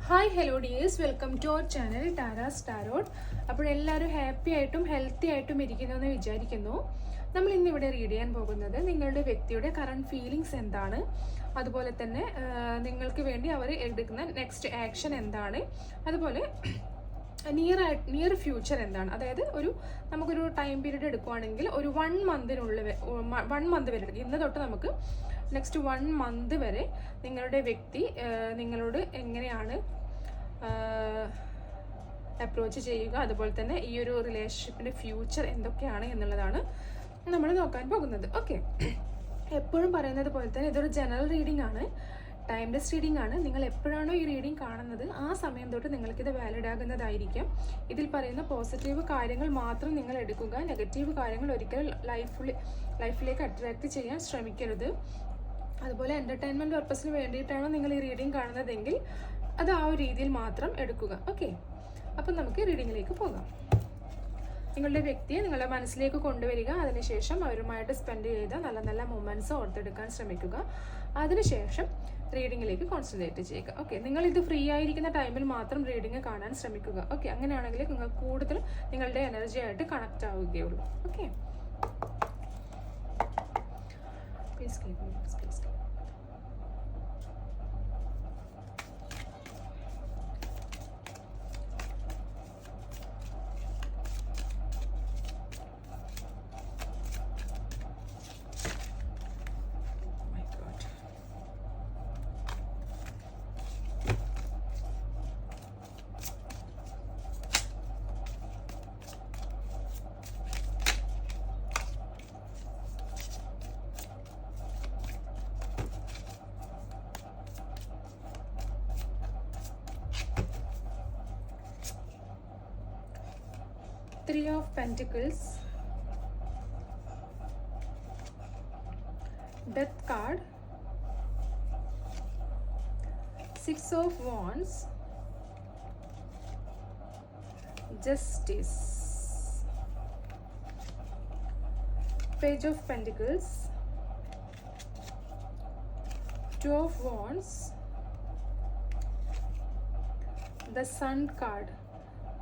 Hi hello dears, welcome to our channel Tara's tarot. അപ്പോൾ എല്ലാവരും happy ആയിട്ടും ഹെൽത്തി ആയിട്ടും ഇരിക്കുന്നുവെന്ന് വിചാരിക്കുന്നു. നമ്മൾ ഇന്നിവിടെ റീഡ് ചെയ്യാൻ പോകുന്നത് നിങ്ങളുടെ വ്യക്തിയുടെ കറണ്ട് ഫീലിങ്സ് എന്താണ്, അതുപോലെ തന്നെ നിങ്ങൾക്ക് വേണ്ടി അവർ എടുക്കുന്ന നെക്സ്റ്റ് ആക്ഷൻ എന്താണ്, അതുപോലെ നിയർ ഫ്യൂച്ചർ എന്താണ്. അതായത് നമുക്കൊരു ടൈം പീരീഡ് എടുക്കുവാണെങ്കിൽ ഒരു 1 മന്ത് വരെ എടുക്കും. ഇന്ന് തൊട്ട് നമുക്ക് നെക്സ്റ്റ് 1 മന്ത് വരെ നിങ്ങളുടെ വ്യക്തി നിങ്ങളോട് എങ്ങനെയാണ് അപ്രോച്ച് ചെയ്യുക, അതുപോലെ തന്നെ ഈ ഒരു റിലേഷൻഷിപ്പിൻ്റെ ഫ്യൂച്ചർ എന്തൊക്കെയാണ് എന്നുള്ളതാണ് നമ്മൾ നോക്കാൻ പോകുന്നത്. ഓക്കെ, എപ്പോഴും പറയുന്നത് പോലെ തന്നെ ഇതൊരു ജനറൽ റീഡിംഗ് ആണ്, ടൈംലെസ് റീഡിംഗ് ആണ്. നിങ്ങൾ എപ്പോഴാണോ ഈ റീഡിംഗ് കാണുന്നത് ആ സമയം തൊട്ട് നിങ്ങൾക്കിത് വാലിഡ് ആകുന്നതായിരിക്കും. ഇതിൽ പറയുന്ന പോസിറ്റീവ് കാര്യങ്ങൾ മാത്രം നിങ്ങൾ എടുക്കുക, നെഗറ്റീവ് കാര്യങ്ങൾ ഒരിക്കലും ലൈഫിലേക്ക് അട്രാക്റ്റ് ചെയ്യാൻ ശ്രമിക്കരുത്. അതുപോലെ എൻ്റർടൈൻമെൻറ്റ് പർപ്പസിന് വേണ്ടിയിട്ടാണോ നിങ്ങൾ ഈ റീഡിംഗ് കാണുന്നതെങ്കിൽ അത് ആ ഒരു രീതിയിൽ മാത്രം എടുക്കുക. ഓക്കെ, അപ്പം നമുക്ക് റീഡിങ്ങിലേക്ക് പോകാം. നിങ്ങളുടെ വ്യക്തിയെ നിങ്ങളുടെ മനസ്സിലേക്ക് കൊണ്ടുവരിക. അതിനുശേഷം അവരുമായിട്ട് സ്പെൻഡ് ചെയ്ത നല്ല നല്ല മൊമെൻറ്റ്സ് ഓർത്തെടുക്കാൻ ശ്രമിക്കുക. അതിനുശേഷം റീഡിങ്ങിലേക്ക് കോൺസെൻട്രേറ്റ് ചെയ്യുക. ഓക്കെ, നിങ്ങളിത് ഫ്രീ ആയിരിക്കുന്ന ടൈമിൽ മാത്രം റീഡിങ് കാണാൻ ശ്രമിക്കുക. ഓക്കെ, അങ്ങനെയാണെങ്കിൽ നിങ്ങൾ കൂടുതൽ നിങ്ങളുടെ എനർജി ആയിട്ട് കണക്റ്റ് ആവുകയുള്ളൂ. Okay, please please. Three of Pentacles, Death card, Six of Wands, Justice, Page of Pentacles, Two of Wands, The Sun card.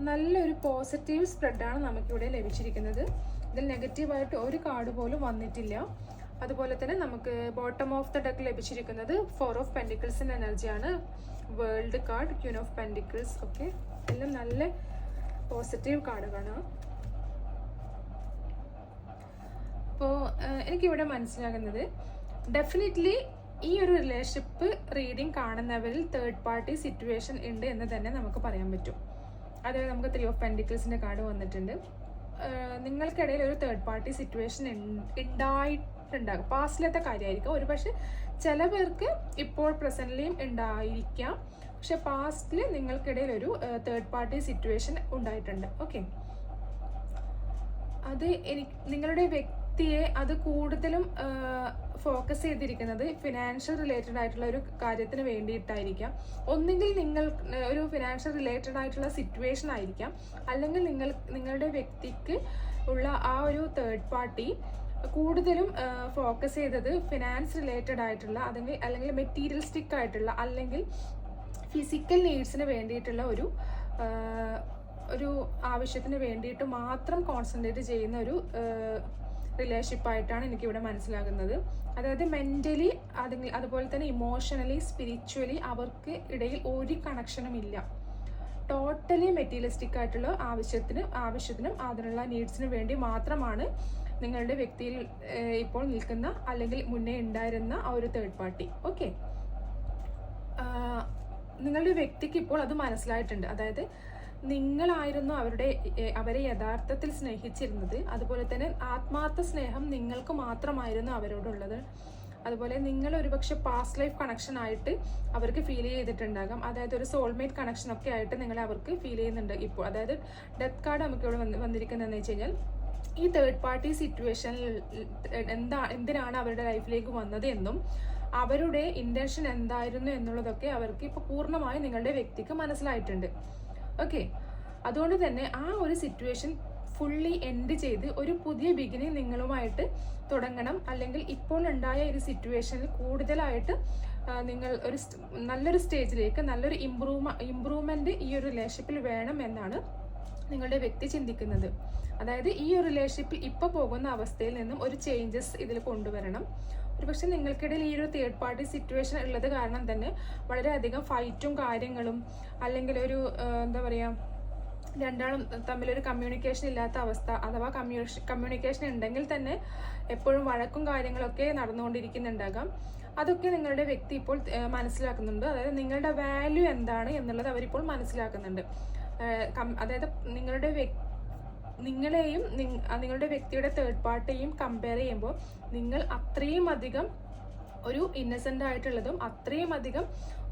നല്ലൊരു പോസിറ്റീവ് സ്പ്രെഡാണ് നമുക്കിവിടെ ലഭിച്ചിരിക്കുന്നത്. ഇതിൽ നെഗറ്റീവായിട്ട് ഒരു കാർഡ് പോലും വന്നിട്ടില്ല. അതുപോലെ തന്നെ നമുക്ക് ബോട്ടം ഓഫ് ദ ഡെക്ക് ലഭിച്ചിരിക്കുന്നത് 4 ഓഫ് പെൻറ്റിക്കിൾസിൻ്റെ എനർജിയാണ്. World card, queen of pentacles. Okay, എല്ലാം നല്ല പോസിറ്റീവ് കാർഡുകളാണ്. അപ്പോൾ എനിക്കിവിടെ മനസ്സിലാകുന്നത് ഡെഫിനറ്റ്ലി ഈ ഒരു റിലേഷൻഷിപ്പ് റീഡിങ് കാണുന്നവരിൽ തേർഡ് പാർട്ടി സിറ്റുവേഷൻ ഉണ്ട് എന്ന് തന്നെ നമുക്ക് പറയാൻ പറ്റും. അതായത് നമുക്ക് 3 ഓഫ് പെൻറ്റിക്കിൾസിൻ്റെ കാർഡ് വന്നിട്ടുണ്ട്. നിങ്ങൾക്കിടയിൽ ഒരു തേർഡ് പാർട്ടി സിറ്റുവേഷൻ ഉണ്ടായിട്ടുണ്ടാകും. പാസ്റ്റിലത്തെ കാര്യമായിരിക്കും. ഒരു പക്ഷേ ചില പേർക്ക് ഇപ്പോൾ പ്രസൻ്റ്ലിയും ഉണ്ടായിരിക്കാം. പക്ഷെ പാസ്റ്റിൽ നിങ്ങൾക്കിടയിൽ ഒരു തേർഡ് പാർട്ടി സിറ്റുവേഷൻ ഉണ്ടായിട്ടുണ്ട്. ഓക്കെ, അത് നിങ്ങളുടെ വ്യക്തിയെ അത് കൂടുതലും ഫോക്കസ് ചെയ്തിരിക്കുന്നത് ഫിനാൻഷ്യൽ റിലേറ്റഡ് ആയിട്ടുള്ള ഒരു കാര്യത്തിന് വേണ്ടിയിട്ടായിരിക്കാം. ഒന്നുകിൽ നിങ്ങൾ ഒരു ഫിനാൻഷ്യൽ റിലേറ്റഡ് ആയിട്ടുള്ള സിറ്റുവേഷൻ ആയിരിക്കാം, അല്ലെങ്കിൽ നിങ്ങളുടെ വ്യക്തിക്ക് ഉള്ള ആ ഒരു തേർഡ് പാർട്ടി കൂടുതലും ഫോക്കസ് ചെയ്തത് ഫിനാൻസ് റിലേറ്റഡ് ആയിട്ടുള്ള അല്ലെങ്കിൽ മെറ്റീരിയലിസ്റ്റിക് ആയിട്ടുള്ള അല്ലെങ്കിൽ ഫിസിക്കൽ നീഡ്സിന് വേണ്ടിയിട്ടുള്ള ഒരു ആവശ്യത്തിന് വേണ്ടിയിട്ട് മാത്രം കോൺസെൻട്രേറ്റ് ചെയ്യുന്ന ഒരു റിലേഷൻഷിപ്പായിട്ടാണ് എനിക്കിവിടെ മനസ്സിലാകുന്നത്. അതായത് മെൻ്റലി അതുപോലെ തന്നെ ഇമോഷണലി സ്പിരിച്വലി അവർക്ക് ഇടയിൽ ഒരു കണക്ഷനും ഇല്ല. ടോട്ടലി മെറ്റീരിയലിസ്റ്റിക് ആയിട്ടുള്ള ആവശ്യത്തിനും അതിനുള്ള നീഡ്സിനും വേണ്ടി മാത്രമാണ് നിങ്ങളുടെ വ്യക്തിയിൽ ഇപ്പോൾ നിൽക്കുന്ന അല്ലെങ്കിൽ മുന്നേ ഉണ്ടായിരുന്ന ആ ഒരു തേർഡ് പാർട്ടി. ഓക്കെ, നിങ്ങളുടെ വ്യക്തിക്ക് ഇപ്പോൾ അത് മനസ്സിലായിട്ടുണ്ട്. അതായത് നിങ്ങളായിരുന്നു അവരെ യഥാർത്ഥത്തിൽ സ്നേഹിച്ചിരുന്നത്. അതുപോലെ തന്നെ ആത്മാർത്ഥ സ്നേഹം നിങ്ങൾക്ക് മാത്രമായിരുന്നു അവരോടുള്ളത്. അതുപോലെ നിങ്ങൾ ഒരുപക്ഷെ പാസ്റ്റ് ലൈഫ് കണക്ഷൻ ആയിട്ട് അവർക്ക് ഫീൽ ചെയ്തിട്ടുണ്ടാകാം. അതായത് ഒരു സോൾമേറ്റ് കണക്ഷൻ ഒക്കെ ആയിട്ട് അവർക്ക് ഫീൽ ചെയ്യുന്നുണ്ട് ഇപ്പോൾ. അതായത് ഡെത്ത് കാർഡ് നമുക്ക് ഇവിടെ വന്നിരിക്കുന്നതെന്ന് വെച്ച് കഴിഞ്ഞാൽ ഈ തേർഡ് പാർട്ടി സിറ്റുവേഷനിൽ എന്തിനാണ് അവരുടെ ലൈഫിലേക്ക് വന്നത് എന്നും അവരുടെ ഇൻറ്റൻഷൻ എന്തായിരുന്നു എന്നുള്ളതൊക്കെ അവർക്ക് ഇപ്പോൾ പൂർണ്ണമായി നിങ്ങളുടെ വ്യക്തിക്ക് മനസ്സിലായിട്ടുണ്ട്. ഓക്കെ, അതുകൊണ്ട് തന്നെ ആ ഒരു സിറ്റുവേഷൻ ഫുള്ളി എൻഡ് ചെയ്ത് ഒരു പുതിയ ബിഗിനിങ് നിങ്ങളുമായിട്ട് തുടങ്ങണം. അല്ലെങ്കിൽ ഇപ്പോൾ ഉണ്ടായ ഒരു സിറ്റുവേഷനിൽ കൂടുതലായിട്ട് നിങ്ങൾ ഒരു നല്ലൊരു സ്റ്റേജിലേക്ക് നല്ലൊരു ഇമ്പ്രൂവ്മെൻറ്റ് ഈ ഒരു റിലേഷൻഷിപ്പിൽ വേണം എന്നാണ് നിങ്ങളുടെ വ്യക്തി ചിന്തിക്കുന്നത്. അതായത് ഈ ഒരു റിലേഷൻഷിപ്പിൽ ഇപ്പോൾ പോകുന്ന അവസ്ഥയിൽ നിന്നും ഒരു ചേഞ്ചസ് ഇതിൽ കൊണ്ടുവരണം. ഒരു പക്ഷേ നിങ്ങൾക്കിടയിൽ ഈ ഒരു തേർഡ് പാർട്ടി സിറ്റുവേഷൻ ഉള്ളത് കാരണം തന്നെ വളരെയധികം ഫൈറ്റും കാര്യങ്ങളും, അല്ലെങ്കിൽ ഒരു എന്താ പറയുക, രണ്ടാളും തമ്മിലൊരു കമ്മ്യൂണിക്കേഷൻ ഇല്ലാത്ത അവസ്ഥ, അഥവാ കമ്മ്യൂണിക്കേഷൻ ഉണ്ടെങ്കിൽ തന്നെ എപ്പോഴും വഴക്കും കാര്യങ്ങളൊക്കെ നടന്നുകൊണ്ടിരിക്കുന്നുണ്ടാകാം. അതൊക്കെ നിങ്ങളുടെ വ്യക്തി ഇപ്പോൾ മനസ്സിലാക്കുന്നുണ്ട്. അതായത് നിങ്ങളുടെ വാല്യൂ എന്താണ് എന്നുള്ളത് അവരിപ്പോൾ മനസ്സിലാക്കുന്നുണ്ട്. അതായത് നിങ്ങളെയും നിങ്ങളുടെ വ്യക്തിയുടെ തേർഡ് പാർട്ടിയെയും കമ്പയർ ചെയ്യുമ്പോൾ നിങ്ങൾ അത്രയും അധികം ഒരു ഇന്നസെൻ്റ് ആയിട്ടുള്ളതും അത്രയും അധികം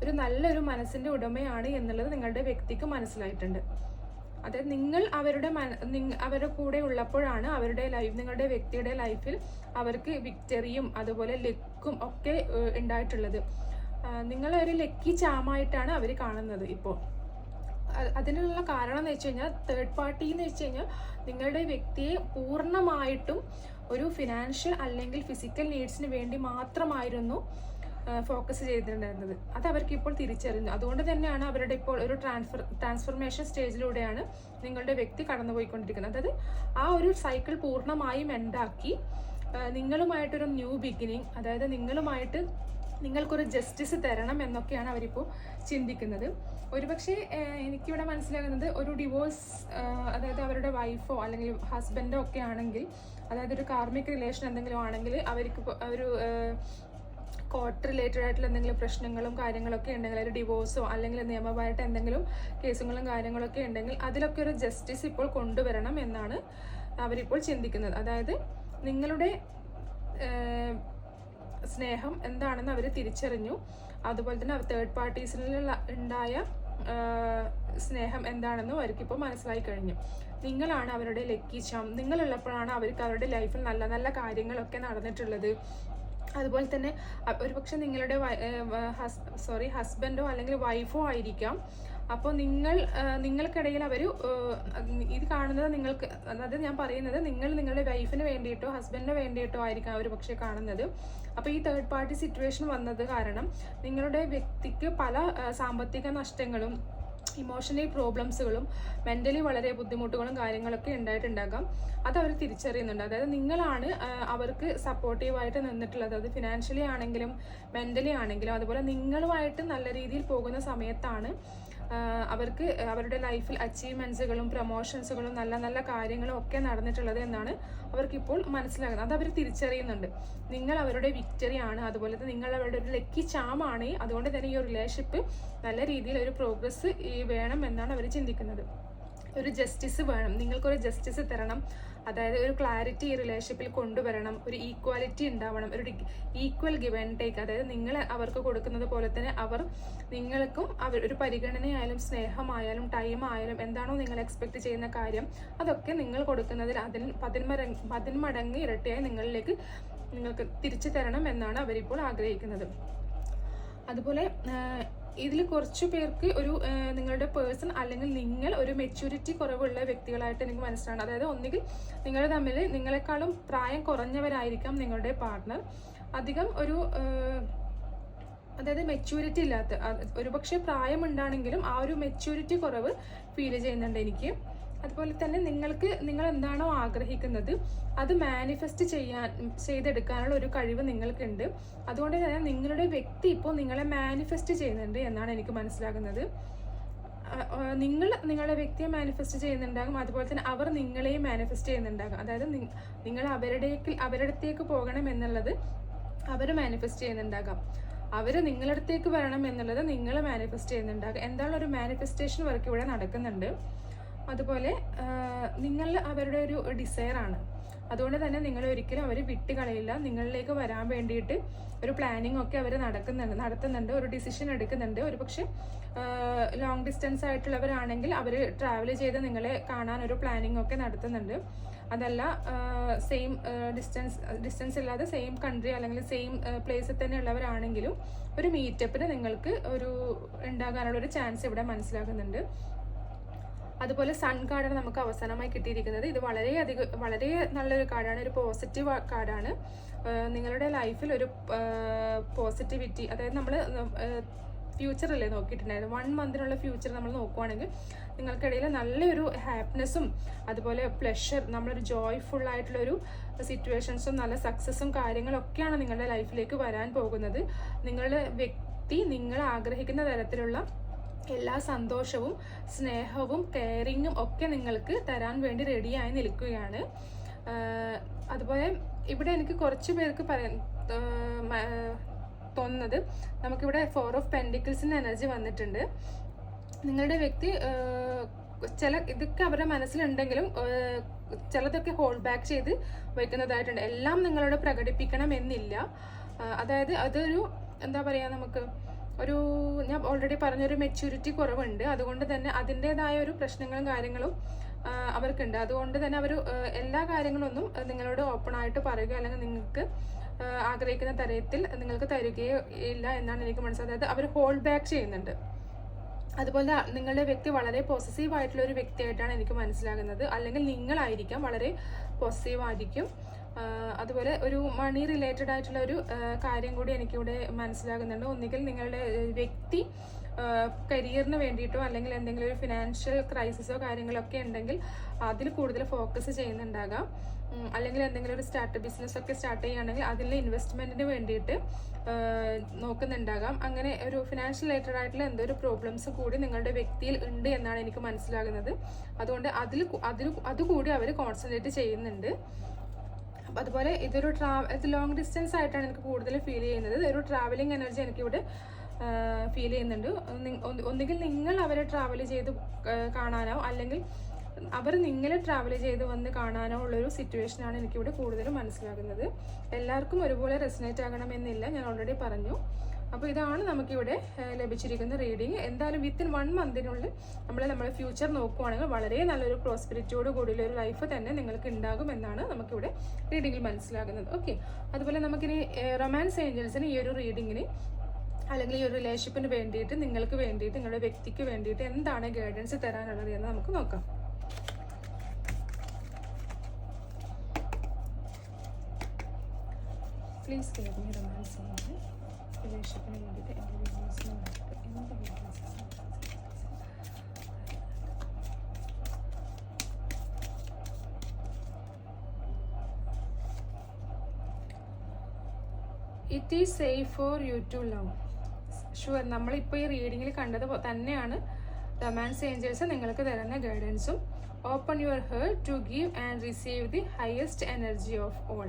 ഒരു നല്ലൊരു മനസ്സിൻ്റെ ഉടമയാണ് എന്നുള്ളത് നിങ്ങളുടെ വ്യക്തിക്ക് മനസ്സിലായിട്ടുണ്ട്. അതായത് നിങ്ങൾ അവരുടെ കൂടെ ഉള്ളപ്പോഴാണ് നിങ്ങളുടെ വ്യക്തിയുടെ ലൈഫിൽ അവർക്ക് വിക്ടറിയും അതുപോലെ ലക്കും ഒക്കെ ഉണ്ടായിട്ടുള്ളത്. നിങ്ങളൊരു ലക്കി ചാമായിട്ടാണ് അവർ കാണുന്നത് ഇപ്പോൾ. അതിനുള്ള കാരണം എന്ന് വെച്ച് കഴിഞ്ഞാൽ, തേർഡ് പാർട്ടി എന്ന് വെച്ച് കഴിഞ്ഞാൽ നിങ്ങളുടെ വ്യക്തിയെ പൂർണ്ണമായിട്ടും ഒരു ഫിനാൻഷ്യൽ അല്ലെങ്കിൽ ഫിസിക്കൽ നീഡ്സിന് വേണ്ടി മാത്രമായിരുന്നു ഫോക്കസ് ചെയ്തിട്ടുണ്ടായിരുന്നത്. അത് അവർക്ക് ഇപ്പോൾ തിരിച്ചറിഞ്ഞു. അതുകൊണ്ട് തന്നെയാണ് അവരുടെ ഇപ്പോൾ ഒരു ട്രാൻസ്ഫർമേഷൻ സ്റ്റേജിലൂടെയാണ് നിങ്ങളുടെ വ്യക്തി കടന്നുപോയിക്കൊണ്ടിരിക്കുന്നത്. അതായത് ആ ഒരു സൈക്കിൾ പൂർണ്ണമായും എൻഡാക്കി നിങ്ങളുമായിട്ടൊരു ന്യൂ ബിഗിനിങ്, അതായത് നിങ്ങൾക്കൊരു ജസ്റ്റിസ് തരണം എന്നൊക്കെയാണ് അവരിപ്പോൾ ചിന്തിക്കുന്നത്. ഒരുപക്ഷെ എനിക്കിവിടെ മനസ്സിലാകുന്നത് ഒരു ഡിവോഴ്സ്, അതായത് അവരുടെ വൈഫോ അല്ലെങ്കിൽ ഹസ്ബൻഡോ ഒക്കെ ആണെങ്കിൽ, അതായത് ഒരു കാർമിക് റിലേഷൻ എന്തെങ്കിലും ആണെങ്കിൽ അവർക്ക് ഒരു കോർട്ട് റിലേറ്റഡ് ആയിട്ടുള്ള എന്തെങ്കിലും പ്രശ്നങ്ങളും കാര്യങ്ങളൊക്കെ ഉണ്ടെങ്കിൽ, ഒരു ഡിവോഴ്സോ അല്ലെങ്കിൽ നിയമപരമായിട്ട് എന്തെങ്കിലും കേസുകളും കാര്യങ്ങളൊക്കെ ഉണ്ടെങ്കിൽ അതിലൊക്കെ ഒരു ജസ്റ്റിസ് ഇപ്പോൾ കൊണ്ടുവരണം എന്നാണ് അവരിപ്പോൾ ചിന്തിക്കുന്നത്. അതായത് നിങ്ങളുടെ സ്നേഹം എന്താണെന്ന് അവർ തിരിച്ചറിഞ്ഞു. അതുപോലെ തന്നെ തേർഡ് പാർട്ടീസിലുള്ള ഉണ്ടായ സ്നേഹം എന്താണെന്നും അവർക്കിപ്പോൾ മനസ്സിലായി കഴിഞ്ഞു. നിങ്ങളാണ് അവരുടെ ലക്കി ചാം. നിങ്ങളുള്ളപ്പോഴാണ് അവർക്ക് അവരുടെ ലൈഫിൽ നല്ല നല്ല കാര്യങ്ങളൊക്കെ നടന്നിട്ടുള്ളത്. അതുപോലെ തന്നെ ഒരുപക്ഷെ നിങ്ങളുടെ ഹസ്ബൻഡോ അല്ലെങ്കിൽ വൈഫോ ആയിരിക്കാം. അപ്പോൾ നിങ്ങൾക്കിടയിൽ അവർ ഇത് കാണുന്നത് നിങ്ങൾക്ക്, അതായത് ഞാൻ പറയുന്നത് നിങ്ങളുടെ വൈഫിന് വേണ്ടിയിട്ടോ ഹസ്ബൻഡിന് വേണ്ടിയിട്ടോ ആയിരിക്കാം അവർ പക്ഷേ കാണുന്നത്. അപ്പോൾ ഈ തേർഡ് പാർട്ടി സിറ്റുവേഷൻ വന്നത് കാരണം നിങ്ങളുടെ വ്യക്തിക്ക് പല സാമ്പത്തിക നഷ്ടങ്ങളും ഇമോഷണൽ പ്രോബ്ലംസുകളും മെൻ്റലി വളരെ ബുദ്ധിമുട്ടുകളും കാര്യങ്ങളൊക്കെ ഉണ്ടായിട്ടുണ്ടാകാം. അത് അവർ തിരിച്ചറിയുന്നുണ്ട്. അതായത് നിങ്ങളാണ് അവർക്ക് സപ്പോർട്ടീവായിട്ട് നിന്നിട്ടുള്ളത്. അത് ഫിനാൻഷ്യലി ആണെങ്കിലും മെൻ്റലി ആണെങ്കിലും. അതുപോലെ നിങ്ങളുമായിട്ട് നല്ല രീതിയിൽ പോകുന്ന സമയത്താണ് അവർക്ക് അവരുടെ ലൈഫിൽ അച്ചീവ്മെൻറ്റ്സുകളും പ്രൊമോഷൻസുകളും നല്ല നല്ല കാര്യങ്ങളും ഒക്കെ നടന്നിട്ടുള്ളത് എന്നാണ് അവർക്കിപ്പോൾ മനസ്സിലാകുന്നത്. അത് അവർ തിരിച്ചറിയുന്നുണ്ട്. നിങ്ങൾ അവരുടെ വിക്ടറി ആണ്, അതുപോലെ തന്നെ നിങ്ങൾ അവരുടെ ഒരു ലക്കി ചാമാണ്. അതുകൊണ്ട് തന്നെ ഈ ഒരു റിലേഷൻഷിപ്പ് നല്ല രീതിയിൽ ഒരു പ്രോഗ്രസ് വേണം എന്നാണ് അവർ ചിന്തിക്കുന്നത്. ഒരു ജസ്റ്റിസ് വേണം, നിങ്ങൾക്കൊരു ജസ്റ്റിസ് തരണം. അതായത് ഒരു ക്ലാരിറ്റി ഈ റിലേഷൻഷിപ്പിൽ കൊണ്ടുവരണം, ഒരു ഈക്വാലിറ്റി ഉണ്ടാവണം, ഒരു ഈക്വൽ ഗിവ് ആൻഡ് ടേക്ക്. അതായത് നിങ്ങൾ അവർക്ക് കൊടുക്കുന്നത് പോലെ തന്നെ അവർ നിങ്ങൾക്കും ഒരു പരിഗണനയായാലും സ്നേഹമായാലും ടൈം ആയാലും എന്താണോ നിങ്ങൾ എക്സ്പെക്ട് ചെയ്യുന്ന കാര്യം അതൊക്കെ നിങ്ങൾ കൊടുക്കുന്നതിൽ 10 മടങ്ങ് ഇരട്ടിയായി നിങ്ങൾക്ക് തിരിച്ചു തരണം എന്നാണ് അവരിപ്പോൾ ആഗ്രഹിക്കുന്നത്. അതുപോലെ ഇതിൽ കുറച്ചു പേർക്ക് ഒരു നിങ്ങളുടെ പേഴ്സൺ അല്ലെങ്കിൽ നിങ്ങൾ ഒരു മെച്യൂരിറ്റി കുറവുള്ള വ്യക്തികളായിട്ട് എനിക്ക് മനസ്സിലാണ്. അതായത് ഒന്നുകിൽ നിങ്ങൾ തമ്മിൽ നിങ്ങളെക്കാളും പ്രായം കുറഞ്ഞവരായിരിക്കാം നിങ്ങളുടെ പാർട്ട്ണർ. അധികം അതായത് മെച്യൂരിറ്റി ഇല്ലാത്ത, ഒരുപക്ഷെ പ്രായമുണ്ടാണെങ്കിലും ആ ഒരു മെച്യൂരിറ്റി കുറവ് ഫീൽ ചെയ്യുന്നുണ്ട് എനിക്ക്. അതുപോലെ തന്നെ നിങ്ങൾ എന്താണോ ആഗ്രഹിക്കുന്നത് അത് മാനിഫെസ്റ്റ് ചെയ്തെടുക്കാനുള്ള ഒരു കഴിവ് നിങ്ങൾക്കുണ്ട്. അതുകൊണ്ട് തന്നെ നിങ്ങളുടെ വ്യക്തി ഇപ്പോൾ നിങ്ങളെ മാനിഫെസ്റ്റ് ചെയ്യുന്നുണ്ട് എന്നാണ് എനിക്ക് മനസ്സിലാകുന്നത്. നിങ്ങളുടെ വ്യക്തിയെ മാനിഫെസ്റ്റ് ചെയ്യുന്നുണ്ടാകും, അതുപോലെ തന്നെ അവർ നിങ്ങളെയും മാനിഫെസ്റ്റ് ചെയ്യുന്നുണ്ടാകും. അതായത് നിങ്ങൾ അവരുടെ അടുത്തേക്ക് പോകണം എന്നുള്ളത് അവർ മാനിഫെസ്റ്റ് ചെയ്യുന്നുണ്ടാകാം, അവർ നിങ്ങളുടെ അടുത്തേക്ക് വരണം എന്നുള്ളത് നിങ്ങൾ മാനിഫെസ്റ്റ് ചെയ്യുന്നുണ്ടാകും. എന്താണ് ഒരു മാനിഫെസ്റ്റേഷൻ വർക്ക് ഇവിടെ നടക്കുന്നുണ്ട്. അതുപോലെ നിങ്ങൾ അവരുടെ ഒരു ഡിസയറാണ്. അതുകൊണ്ട് തന്നെ നിങ്ങൾ ഒരിക്കലും അവർ വിട്ടുകളയില്ല. നിങ്ങളിലേക്ക് വരാൻ വേണ്ടിയിട്ട് ഒരു പ്ലാനിങ് ഒക്കെ അവർ നടത്തുന്നുണ്ട്, ഒരു ഡിസിഷൻ എടുക്കുന്നുണ്ട്. ഒരു പക്ഷേ ലോങ് ഡിസ്റ്റൻസ് ആയിട്ടുള്ളവരാണെങ്കിൽ അവർ ട്രാവൽ ചെയ്ത് നിങ്ങളെ കാണാൻ ഒരു പ്ലാനിങ് ഒക്കെ നടത്തുന്നുണ്ട്. അതല്ല സെയിം ഡിസ്റ്റൻസ് ഇല്ലാതെ സെയിം കൺട്രി അല്ലെങ്കിൽ സെയിം പ്ലേസിൽ തന്നെ ഉള്ളവരാണെങ്കിലും ഒരു മീറ്റപ്പിന് നിങ്ങൾക്ക് ഉണ്ടാകാനുള്ള ഒരു ചാൻസ് ഇവിടെ മനസ്സിലാക്കുന്നുണ്ട്. അതുപോലെ സൺ കാർഡാണ് നമുക്ക് അവസാനമായി കിട്ടിയിരിക്കുന്നത്. ഇത് വളരെ നല്ലൊരു കാർഡാണ്, ഒരു പോസിറ്റീവ് കാർഡാണ്. നിങ്ങളുടെ ലൈഫിൽ ഒരു പോസിറ്റിവിറ്റി, അതായത് നമ്മൾ ഫ്യൂച്ചറല്ലേ നോക്കിയിട്ടുണ്ടായിരുന്നു, 1 മന്തിനുള്ള ഫ്യൂച്ചർ നമ്മൾ നോക്കുവാണെങ്കിൽ നിങ്ങൾക്കിടയിൽ നല്ലൊരു ഹാപ്പിനെസ്സും അതുപോലെ പ്ലഷർ, നമ്മളൊരു ജോയ്ഫുൾ ആയിട്ടുള്ളൊരു സിറ്റുവേഷൻസും നല്ല സക്സസ്സും കാര്യങ്ങളൊക്കെയാണ് നിങ്ങളുടെ ലൈഫിലേക്ക് വരാൻ പോകുന്നത്. നിങ്ങളുടെ വ്യക്തി നിങ്ങൾ ആഗ്രഹിക്കുന്ന തരത്തിലുള്ള എല്ലാ സന്തോഷവും സ്നേഹവും കെയറിങ്ങും ഒക്കെ നിങ്ങൾക്ക് തരാൻ വേണ്ടി റെഡിയായി നിൽക്കുകയാണ്. അതുപോലെ ഇവിടെ എനിക്ക് കുറച്ച് പേർക്ക് തോന്നുന്നത്, നമുക്കിവിടെ 4 ഓഫ് പെൻഡിക്കിൾസിൻ്റെ എനർജി വന്നിട്ടുണ്ട്. നിങ്ങളുടെ വ്യക്തി ഇതൊക്കെ അവരുടെ മനസ്സിലുണ്ടെങ്കിലും ചിലതൊക്കെ ഹോൾഡ് ബാക്ക് ചെയ്ത് വയ്ക്കുന്നതായിട്ടുണ്ട്. എല്ലാം നിങ്ങളോട് പ്രകടിപ്പിക്കണം എന്നില്ല. അതായത് അതൊരു എന്താ പറയുക, നമുക്ക് ഞാൻ ഓൾറെഡി പറഞ്ഞൊരു മെച്യൂരിറ്റി കുറവുണ്ട്. അതുകൊണ്ട് തന്നെ അതിൻ്റെതായ ഒരു പ്രശ്നങ്ങളും കാര്യങ്ങളും അവർക്കുണ്ട്. അതുകൊണ്ട് തന്നെ അവർ എല്ലാ കാര്യങ്ങളൊന്നും നിങ്ങളോട് ഓപ്പൺ ആയിട്ട് പറയുക അല്ലെങ്കിൽ നിങ്ങൾക്ക് ആഗ്രഹിക്കുന്ന തരത്തിൽ നിങ്ങൾക്ക് തരികയോ ഇല്ല എന്നാണ് എനിക്ക് മനസ്സിലായത്. അതായത് അവർ ഹോൾഡ് ബാക്ക് ചെയ്യുന്നുണ്ട്. അതുപോലെ നിങ്ങളുടെ വ്യക്തി വളരെ പോസസീവ് ആയിട്ടുള്ള ഒരു വ്യക്തിയായിട്ടാണ് എനിക്ക് മനസ്സിലാകുന്നത്. അല്ലെങ്കിൽ നിങ്ങളായിരിക്കാം വളരെ പോസസീവ് ആയിരിക്കും. അതുപോലെ ഒരു മണി റിലേറ്റഡ് ആയിട്ടുള്ള ഒരു കാര്യം കൂടി എനിക്കിവിടെ മനസ്സിലാകുന്നുണ്ട്. ഒന്നുകിൽ നിങ്ങളുടെ വ്യക്തി കരിയറിന് വേണ്ടിയിട്ടോ അല്ലെങ്കിൽ എന്തെങ്കിലും ഒരു ഫിനാൻഷ്യൽ ക്രൈസിസോ കാര്യങ്ങളൊക്കെ ഉണ്ടെങ്കിൽ അതിൽ കൂടുതൽ ഫോക്കസ് ചെയ്യുന്നുണ്ടാകാം. അല്ലെങ്കിൽ എന്തെങ്കിലും ഒരു ബിസിനസ്സൊക്കെ സ്റ്റാർട്ട് ചെയ്യുകയാണെങ്കിൽ അതിലെ ഇൻവെസ്റ്റ്മെൻറ്റിന് വേണ്ടിയിട്ട് നോക്കുന്നുണ്ടാകാം. അങ്ങനെ ഒരു ഫിനാൻഷ്യൽ റിലേറ്റഡ് ആയിട്ടുള്ള എന്തൊരു പ്രോബ്ലംസ് കൂടി നിങ്ങളുടെ വ്യക്തിയിൽ ഉണ്ട് എന്നാണ് എനിക്ക് മനസ്സിലാകുന്നത്. അതുകൊണ്ട് അതുകൂടി അവർ കോൺസെൻട്രേറ്റ് ചെയ്യുന്നുണ്ട്. അതുപോലെ ഇത് ലോങ് ഡിസ്റ്റൻസ് ആയിട്ടാണ് എനിക്ക് കൂടുതൽ ഫീൽ ചെയ്യുന്നത്. ഒരു ട്രാവലിംഗ് എനർജി എനിക്കിവിടെ ഫീൽ ചെയ്യുന്നുണ്ട്. ഒന്നുകിൽ നിങ്ങൾ അവരെ ട്രാവൽ ചെയ്ത് കാണാനോ അല്ലെങ്കിൽ അവർ നിങ്ങളെ ട്രാവൽ ചെയ്ത് വന്ന് കാണാനോ ഉള്ളൊരു സിറ്റുവേഷനാണ് എനിക്കിവിടെ കൂടുതലും മനസ്സിലാകുന്നത്. എല്ലാവർക്കും ഒരുപോലെ റെസനേറ്റ് ആകണമെന്നില്ല, ഞാൻ ഓൾറെഡി പറഞ്ഞു. അപ്പോൾ ഇതാണ് നമുക്കിവിടെ ലഭിച്ചിരിക്കുന്ന റീഡിങ്. എന്തായാലും വിത്തിൻ 1 മന്തിനുള്ളിൽ നമ്മുടെ ഫ്യൂച്ചർ നോക്കുവാണെങ്കിൽ വളരെ നല്ലൊരു പ്രോസ്പെരിറ്റിയോട് കൂടിയുള്ള ഒരു ലൈഫ് തന്നെ നിങ്ങൾക്ക് ഉണ്ടാകും എന്നാണ് നമുക്കിവിടെ റീഡിങ്ങിൽ മനസ്സിലാകുന്നത്. ഓക്കെ, അതുപോലെ നമുക്കിനി റൊമാൻസ് ഏഞ്ചൽസിന് ഈ ഒരു റീഡിങ്ങിന് അല്ലെങ്കിൽ ഈ ഒരു റിലേഷൻഷിപ്പിന് വേണ്ടിയിട്ട് നിങ്ങൾക്ക് വേണ്ടിയിട്ട് നിങ്ങളുടെ വ്യക്തിക്ക് വേണ്ടിയിട്ട് എന്താണ് ഗൈഡൻസ് തരാനുള്ളത് എന്ന് നമുക്ക് നോക്കാം. Please guide me romance angel റിലേഷൻഷിപ്പിന് വേണ്ടിയിട്ട് എൻ്റെ വ്യൂവേഴ്സിന് വേണ്ടിയിട്ട് എന്ത് guidance. It is safe for you to love. Sure, നമ്മളിപ്പോൾ ഈ റീഡിങ്ങിൽ കണ്ടത് തന്നെയാണ് റൊമാൻസ് ഏഞ്ചൽസ് നിങ്ങൾക്ക് തരുന്ന ഗൈഡൻസും. Open your heart to give and receive the highest energy of all.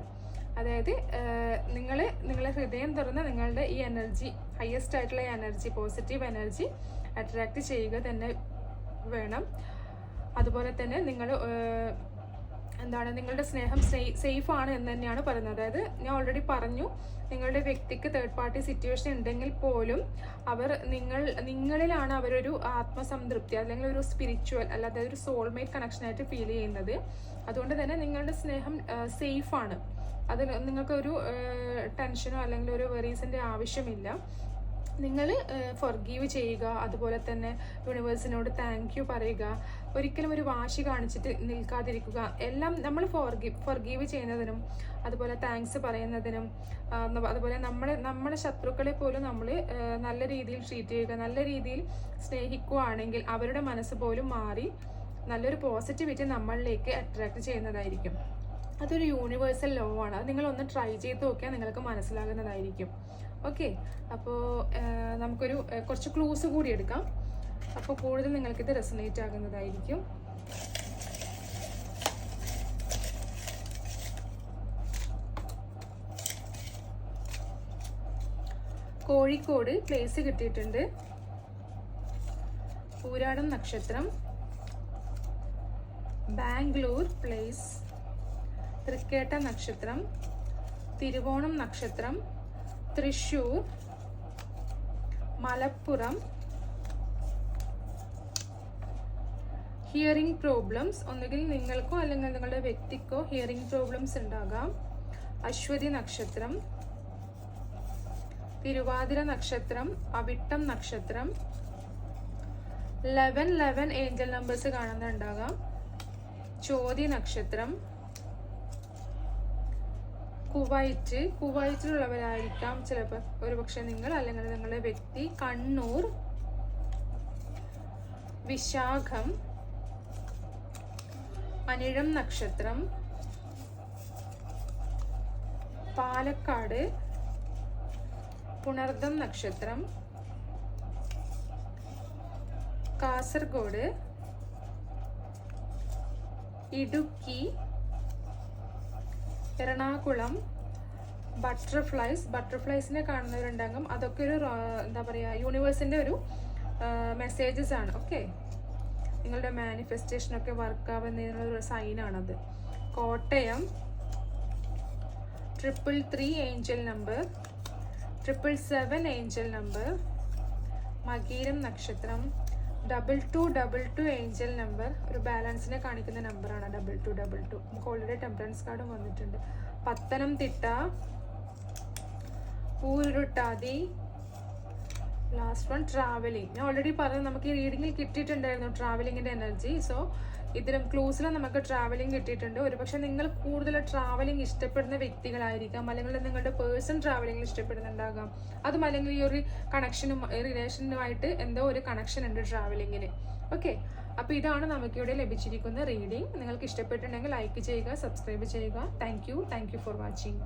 അതായത് നിങ്ങളെ ഹൃദയം തുറന്ന് നിങ്ങളുടെ ഈ എനർജി, ഹയസ്റ്റ് ആയിട്ടുള്ള എനർജി, പോസിറ്റീവ് എനർജി അട്രാക്റ്റ് ചെയ്യുക തന്നെ വേണം. അതുപോലെ തന്നെ നിങ്ങളുടെ സ്നേഹം സേഫ് ആണ് എന്ന് തന്നെയാണ് പറയുന്നത്. അതായത് ഞാൻ ഓൾറെഡി പറഞ്ഞു, നിങ്ങളുടെ വ്യക്തിക്ക് തേർഡ് പാർട്ടി സിറ്റുവേഷൻ ഉണ്ടെങ്കിൽ പോലും നിങ്ങളിലാണ് അവരൊരു ആത്മസംതൃപ്തി അല്ലെങ്കിൽ ഒരു സ്പിരിച്വൽ അല്ലാതെ ഒരു സോൾമേറ്റ് കണക്ഷനായിട്ട് ഫീൽ ചെയ്യുന്നത്. അതുകൊണ്ട് തന്നെ നിങ്ങളുടെ സ്നേഹം സേഫാണ്. അതിൽ നിങ്ങൾക്കൊരു ടെൻഷനോ അല്ലെങ്കിൽ ഒരു വെറീസിൻ്റെ ആവശ്യമില്ല. നിങ്ങൾ ഫൊർഗീവ് ചെയ്യുക, അതുപോലെ തന്നെ യൂണിവേഴ്സിനോട് താങ്ക് യു പറയുക, ഒരിക്കലും ഒരു വാശി കാണിച്ചിട്ട് നിൽക്കാതിരിക്കുക. എല്ലാം നമ്മൾ ഫൊർഗീവ് ചെയ്യുന്നതിനും അതുപോലെ താങ്ക്സ് പറയുന്നതിനും അതുപോലെ നമ്മുടെ ശത്രുക്കളെ പോലും നമ്മൾ നല്ല രീതിയിൽ ട്രീറ്റ് ചെയ്യുക, നല്ല രീതിയിൽ സ്നേഹിക്കുകയാണെങ്കിൽ അവരുടെ മനസ്സ് പോലും മാറി നല്ലൊരു പോസിറ്റിവിറ്റി നമ്മളിലേക്ക് അട്രാക്ട് ചെയ്യുന്നതായിരിക്കും. അതൊരു യൂണിവേഴ്സൽ ലോ ആണ്. അത് നിങ്ങളൊന്ന് ട്രൈ ചെയ്ത് നോക്കിയാൽ നിങ്ങൾക്ക് മനസ്സിലാകുന്നതായിരിക്കും. ഓക്കെ, അപ്പോൾ നമുക്കൊരു കുറച്ച് ക്ലൂസ് കൂടി എടുക്കാം. അപ്പോൾ കൂടുതൽ നിങ്ങൾക്കിത് റെസനേറ്റ് ആകുന്നതായിരിക്കും. കോഴിക്കോട് പ്ലേസ് കിട്ടിയിട്ടുണ്ട്. പൂരാടം നക്ഷത്രം, ബാംഗ്ലൂർ പ്ലേസ്, തൃക്കേട്ട നക്ഷത്രം, തിരുവോണം നക്ഷത്രം, തൃശ്ശൂർ, മലപ്പുറം. ഹിയറിംഗ് പ്രോബ്ലംസ്, ഒന്നുകിൽ നിങ്ങൾക്കോ അല്ലെങ്കിൽ നിങ്ങളുടെ വ്യക്തിക്കോ ഹിയറിംഗ് പ്രോബ്ലംസ് ഉണ്ടാകാം. അശ്വതി നക്ഷത്രം, തിരുവാതിര നക്ഷത്രം, അവിട്ടം നക്ഷത്രം, 11 ഏഞ്ചൽ നമ്പേഴ്സ് കാണുന്നുണ്ടാകാം. ചോതി നക്ഷത്രം, കുവൈറ്റിലുള്ളവരായിരിക്കാം ചിലപ്പോൾ ഒരുപക്ഷെ നിങ്ങൾ, അല്ലെങ്കിൽ നിങ്ങളുടെ വ്യക്തി. കണ്ണൂർ, വിശാഖം, അനിഴം നക്ഷത്രം, പാലക്കാട്, പുണർദം നക്ഷത്രം, കാസർഗോഡ്, ഇടുക്കി, എറണാകുളം. ബട്ടർഫ്ലൈസിനെ കാണുന്നവരുണ്ടാകും. അതൊക്കെ ഒരു എന്താ പറയുക, യൂണിവേഴ്സിൻ്റെ ഒരു മെസ്സേജസ് ആണ്. ഓക്കെ, നിങ്ങളുടെ മാനിഫെസ്റ്റേഷനൊക്കെ വർക്കാവുന്നതിനുള്ള സൈനാണത്. Kottayam, 333 angel number, 777 angel number. മകീരം നക്ഷത്രം, 2222 ഏഞ്ചൽ നമ്പർ. ഒരു ബാലൻസിനെ കാണിക്കുന്ന നമ്പറാണ് 2222. നമുക്ക് ഓൾറെഡി ടെമ്പറൻസ് കാർഡും വന്നിട്ടുണ്ട്. Pathanamthitta, Pururuttathi. Last one travelling. ഞാൻ ഓൾറെഡി പറഞ്ഞു, നമുക്ക് ഈ റീഡിങ്ങിൽ കിട്ടിയിട്ടുണ്ടായിരുന്നു ട്രാവലിങ്ങിൻ്റെ എനർജി. സോ ഇതിലും ക്ലൂസിലും നമുക്ക് ട്രാവലിംഗ് കിട്ടിയിട്ടുണ്ട്. ഒരുപക്ഷെ നിങ്ങൾ കൂടുതൽ ട്രാവലിംഗ് ഇഷ്ടപ്പെടുന്ന വ്യക്തികളായിരിക്കാം, അല്ലെങ്കിൽ നിങ്ങളുടെ പേഴ്സൺ ട്രാവലിംഗ് ഇഷ്ടപ്പെടുന്നുണ്ടാകാം. അതും അല്ലെങ്കിൽ ഈ ഒരു കണക്ഷനും റിലേഷനുമായിട്ട് എന്തോ ഒരു കണക്ഷൻ ഉണ്ട് ട്രാവലിങ്ങിന്. ഓക്കെ, അപ്പോൾ ഇതാണ് നമുക്കിവിടെ ലഭിച്ചിരിക്കുന്ന റീഡിംഗ്. നിങ്ങൾക്ക് ഇഷ്ടപ്പെട്ടിട്ടുണ്ടെങ്കിൽ ലൈക്ക് ചെയ്യുക, സബ്സ്ക്രൈബ് ചെയ്യുക. Thank you for watching.